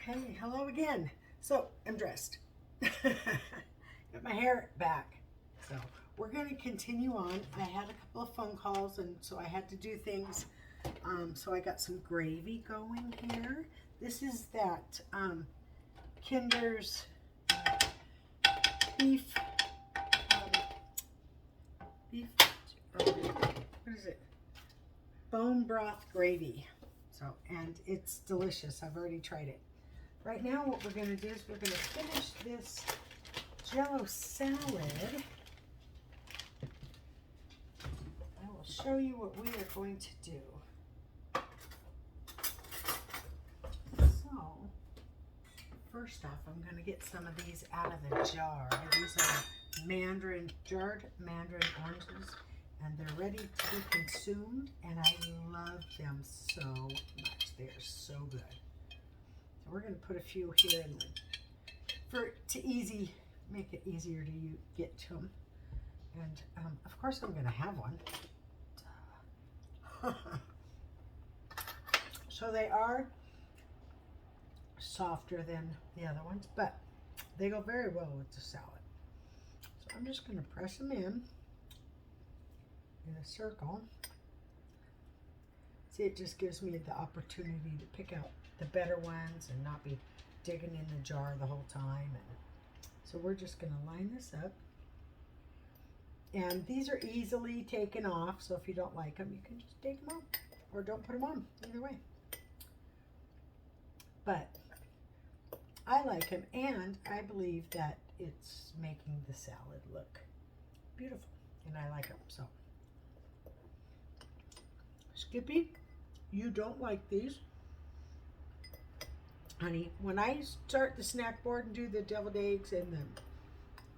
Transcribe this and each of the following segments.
Okay, hello again. So I'm dressed. Got my hair back. So we're going to continue on. I had a couple of phone calls, and so I had to do things. So I got some gravy going here. This is that Kinder's beef. What is it? Bone broth gravy. So, and it's delicious. I've already tried it. Right now what we're going to do is we're going to finish this jello salad. I will show you what we are going to do. So, first off, I'm going to get some of these out of the jar. These are jarred mandarin oranges, and they're ready to be consumed, and I love them so much. They are so good. So we're going to put a few here and make it easier to get to them. And of course I'm going to have one. So they are softer than the other ones, but they go very well with the salad. So I'm just going to press them in a circle. See, it just gives me the opportunity to pick out the better ones and not be digging in the jar the whole time. And so we're just going to line this up. And these are easily taken off, so if you don't like them, you can just take them off or don't put them on, either way. But I like them, and I believe that it's making the salad look beautiful, and I like them. So Skippy, you don't like these. Honey, when I start the snack board and do the deviled eggs and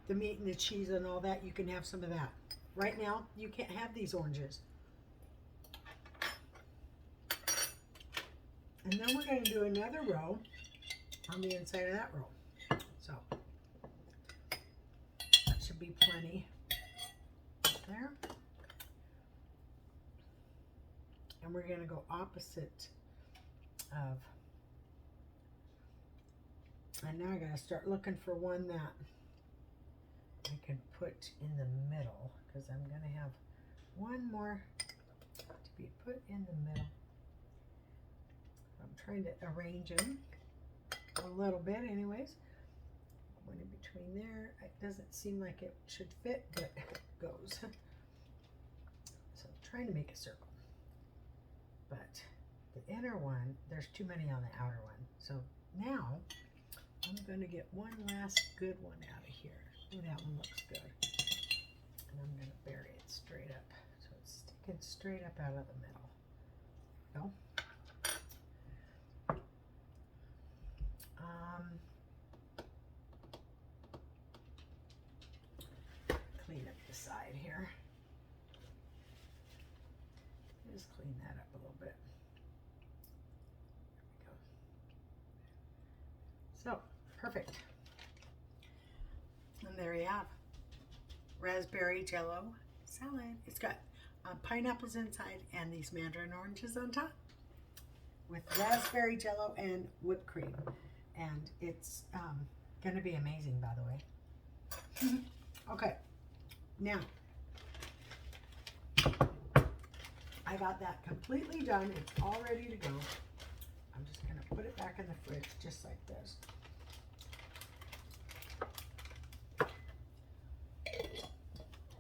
the meat and the cheese and all that, you can have some of that. Right now, you can't have these oranges. And then we're going to do another row on the inside of that row. So that should be plenty there. And we're going to go opposite of, and now I got to start looking for one that I can put in the middle, because I'm going to have one more to be put in the middle. I'm trying to arrange them a little bit anyways. One in between there. It doesn't seem like it should fit, but it goes. So I'm trying to make a circle. But the inner one, there's too many on the outer one. So now I'm going to get one last good one out of here. Ooh, that one looks good. And I'm going to bury it straight up. So it's sticking straight up out of the middle. Go. Clean up the side here. Just clean that up a little bit. There we go. So, perfect. And there you have raspberry jello salad. It's got pineapples inside and these mandarin oranges on top with raspberry jello and whipped cream. And it's going to be amazing, by the way. Okay, now I got that completely done. It's all ready to go. I'm just going to put it back in the fridge just like this.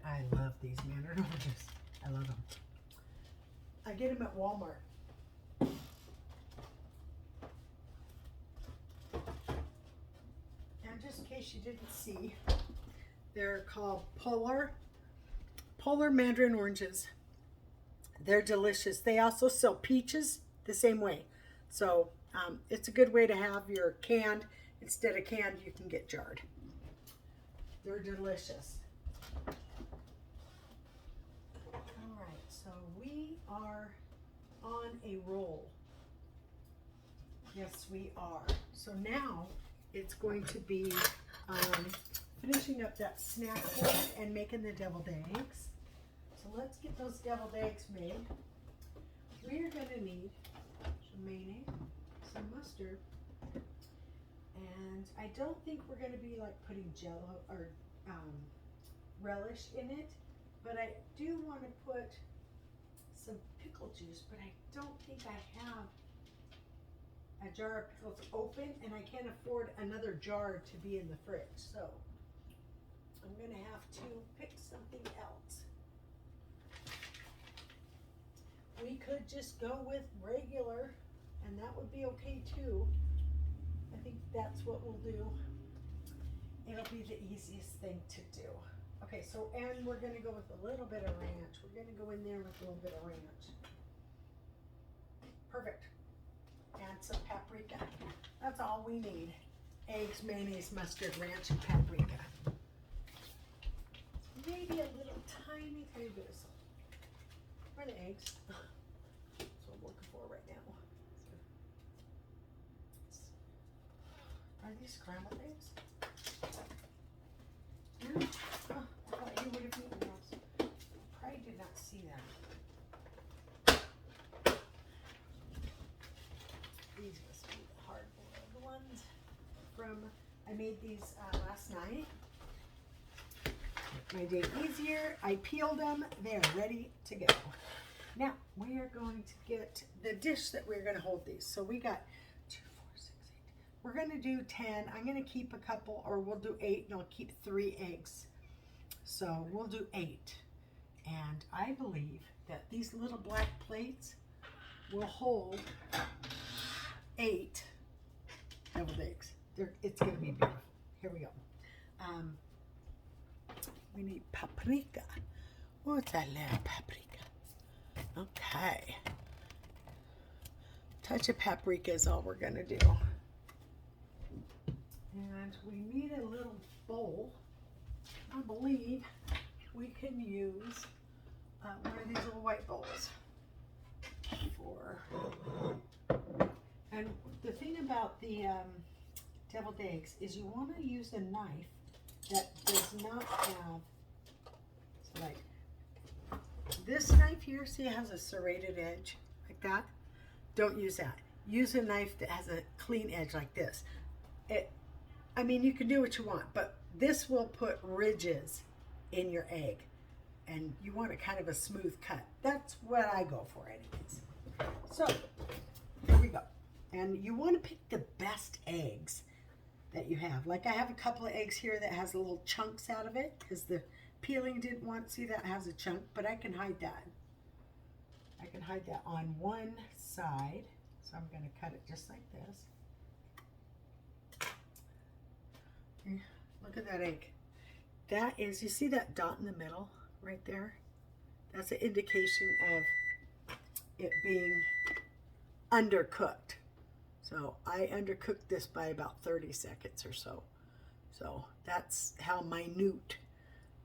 I love these mandarin oranges. I love them. I get them at Walmart. And just in case you didn't see, they're called Polar Mandarin Oranges. They're delicious. They also sell peaches the same way. So it's a good way to have your canned. Instead of canned, you can get jarred. They're delicious. All right, so we are on a roll. Yes, we are. So now it's going to be finishing up that snack board and making the deviled eggs. So let's get those deviled eggs made. We are going to need some mayonnaise, some mustard, And I don't think we're going to be like putting jello or relish in it, but I do want to put some pickle juice, but I don't think I have a jar of pickles open, and I can't afford another jar to be in the fridge, so I'm going to have to pick something else. We could just go with regular, and that would be okay too. I think that's what we'll do. It'll be the easiest thing to do. Okay, so, and we're gonna go with a little bit of ranch. We're gonna go in there with a little bit of ranch. Perfect. And some paprika. That's all we need. Eggs, mayonnaise, mustard, ranch, and paprika. Maybe a little tiny bit of salt. Where are the eggs? That's what I'm looking for right now. Are these scrambled eggs? Oh, I thought you would have eaten those. Probably did not see them. These must be the hard-boiled ones from, I made these last night. Make my day easier. I peeled them. They're ready to go. Now, we are going to get the dish that we're going to hold these. So we got 2, 4, 6, 8. We're going to do 10. I'm going to keep a couple, or we'll do 8, and I'll keep 3 eggs. So we'll do 8. And I believe that these little black plates will hold 8 deviled eggs. It's going to be beautiful. Here we go. We need paprika. What's that little paprika? Okay. Touch of paprika is all we're going to do. And we need a little bowl. I believe we can use one of these little white bowls. And the thing about the deviled eggs is you want to use a knife that does not have, so like this knife here, see it has a serrated edge like that? Don't use that. Use a knife that has a clean edge like this. I mean, you can do what you want, but this will put ridges in your egg, and you want a kind of a smooth cut. That's what I go for anyways. So, here we go. And you want to pick the best eggs that you have. Like I have a couple of eggs here that has little chunks out of it because the peeling didn't want to see that has a chunk, but I can hide that. I can hide that on one side. So I'm going to cut it just like this. Look at that egg. That is, you see that dot in the middle right there? That's an indication of it being undercooked. So I undercooked this by about 30 seconds or so. So that's how minute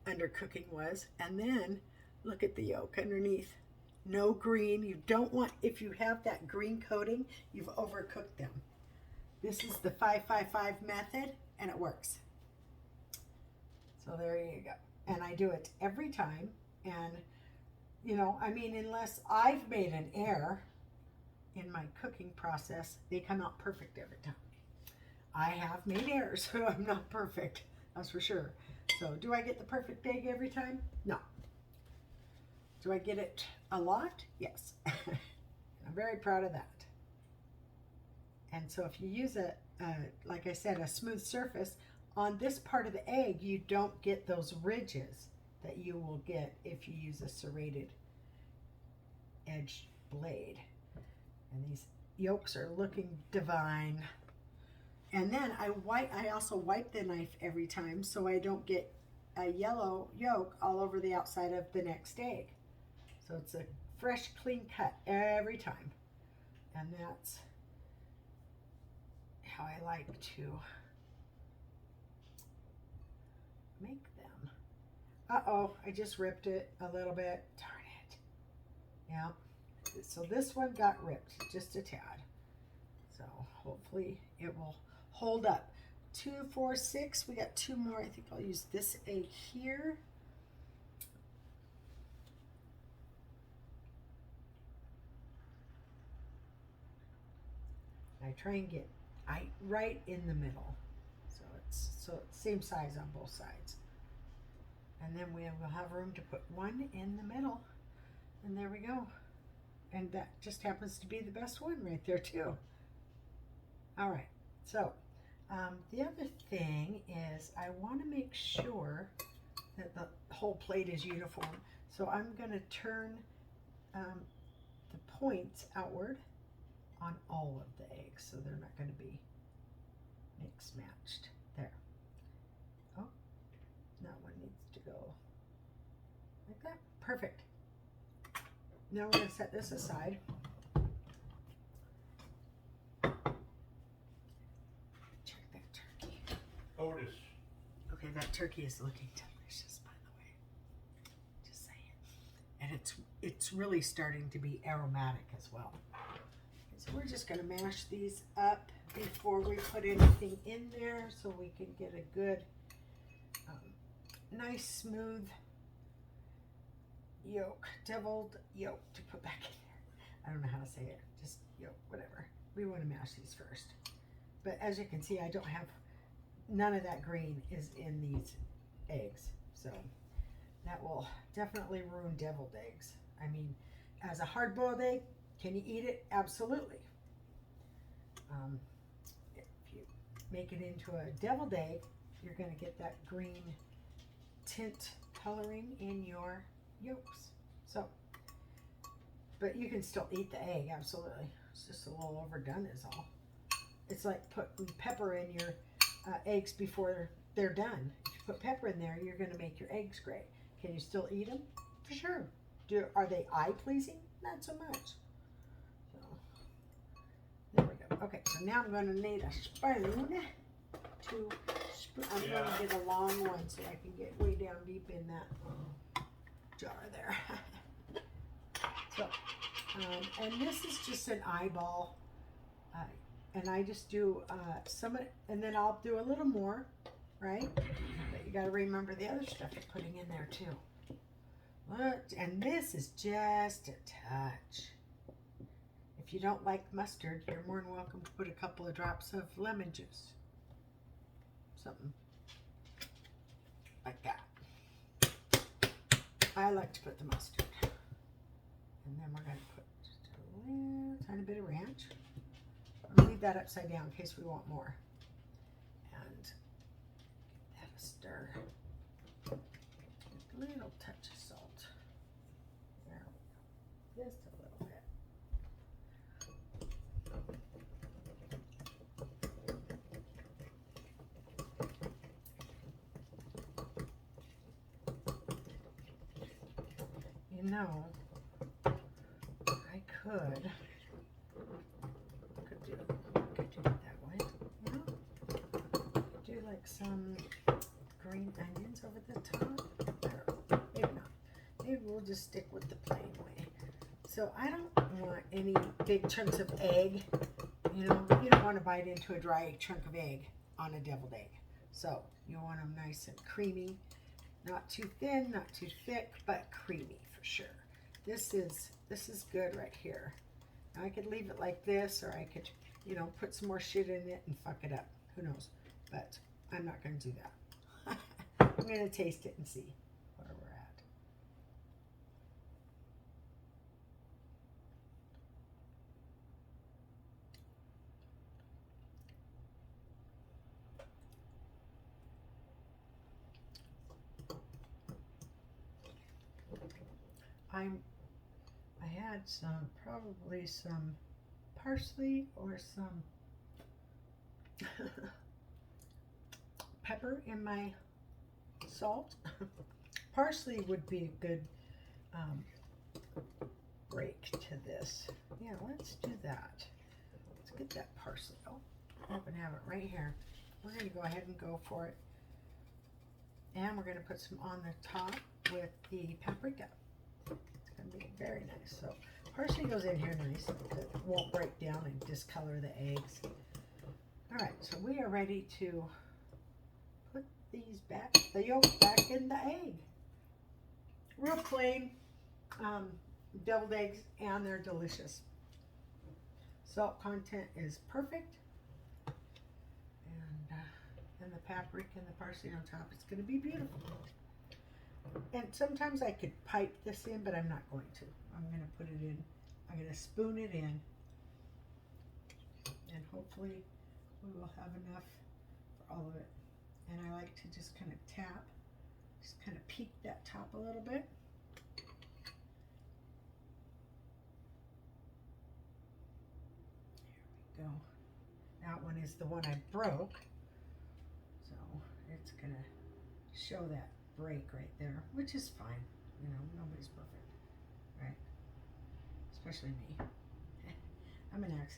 undercooking was. And then look at the yolk underneath. No green. You don't want, if you have that green coating, you've overcooked them. This is the 5-5-5 method, and it works. So there you go. And I do it every time. And, you know, I mean, unless I've made an error in my cooking process, they come out perfect every time. I have made errors, so I'm not perfect. That's for sure. So do I get the perfect egg every time? No. Do I get it a lot? Yes. I'm very proud of that. And so if you use like I said, a smooth surface, on this part of the egg, you don't get those ridges that you will get if you use a serrated edged blade. And these yolks are looking divine. And then I also wipe the knife every time so I don't get a yellow yolk all over the outside of the next egg. So it's a fresh, clean cut every time. And that's how I like to make them. Uh-oh, I just ripped it a little bit. Darn it. Yeah. So this one got ripped just a tad. So hopefully it will hold up. 2, 4, 6. We got 2 more. I think I'll use this egg here. I try and get right in the middle. So it's same size on both sides. And then we will have room to put one in the middle. And there we go. And that just happens to be the best one right there too. All right, so the other thing is I want to make sure that the whole plate is uniform. So I'm going to turn the points outward on all of the eggs, so they're not going to be mixed matched. There. Oh, that one needs to go like that. Perfect. Now we're going to set this aside. Check that turkey. Otis. Okay, that turkey is looking delicious, by the way. Just saying. And it's really starting to be aromatic as well. So we're just going to mash these up before we put anything in there so we can get a good, nice, smooth yolk, deviled yolk to put back in there. I don't know how to say it, just yolk, whatever. We want to mash these first. But as you can see, I don't have, none of that green is in these eggs. So that will definitely ruin deviled eggs. I mean, as a hard-boiled egg, can you eat it? Absolutely. If you make it into a deviled egg, you're going to get that green tint coloring in your yolks. So, but you can still eat the egg, absolutely. It's just a little overdone is all. It's like putting pepper in your eggs before they're done. If you put pepper in there, you're going to make your eggs gray. Can you still eat them? For sure. Are they eye-pleasing? Not so much. So, there we go. Okay, so now I'm going to need a spoon to spoon. I'm going to get a long one so I can get way down deep in that jar there. So, and this is just an eyeball. And I just do some of it, and then I'll do a little more, right? But you got to remember the other stuff you're putting in there too. And this is just a touch. If you don't like mustard, you're more than welcome to put a couple of drops of lemon juice. Something like that. I like to put the mustard. And then we're going to put just a little tiny bit of ranch. I'll leave that upside down in case we want more. And give that a stir. A little touch of salt. There we go. Just a little bit. You know, I could do it that way, you know? Could do like some green onions over the top. Maybe not. Maybe we'll just stick with the plain way. So I don't want any big chunks of egg. You know, you don't want to bite into a dry chunk of egg on a deviled egg. So you want them nice and creamy. Not too thin, not too thick, but creamy for sure. This is good right here. Now I could leave it like this, or I could, you know, put some more shit in it and fuck it up. Who knows? But I'm not going to do that. I'm going to taste it and see where we're at. I had probably some parsley or some pepper in my salt. Parsley would be a good break to this. Yeah, let's do that. Let's get that parsley. Oh, I happen to have it right here. We're going to go ahead and go for it. And we're going to put some on the top with the paprika. It's going to be very nice. So parsley goes in here nice. It won't break down and discolor the eggs. All right, so we are ready to put these back, the yolk back in the egg. Real plain deviled eggs, and they're delicious. Salt content is perfect. paprika and the parsley on top. It's going to be beautiful. And sometimes I could pipe this in, but I'm not going to. I'm going to put it in. I'm going to spoon it in. And hopefully we will have enough for all of it. And I like to just kind of tap, just kind of peek that top a little bit. There we go. That one is the one I broke. So it's going to show that break right there, which is fine. You know, nobody's perfect, right? Especially me. I'm an accident.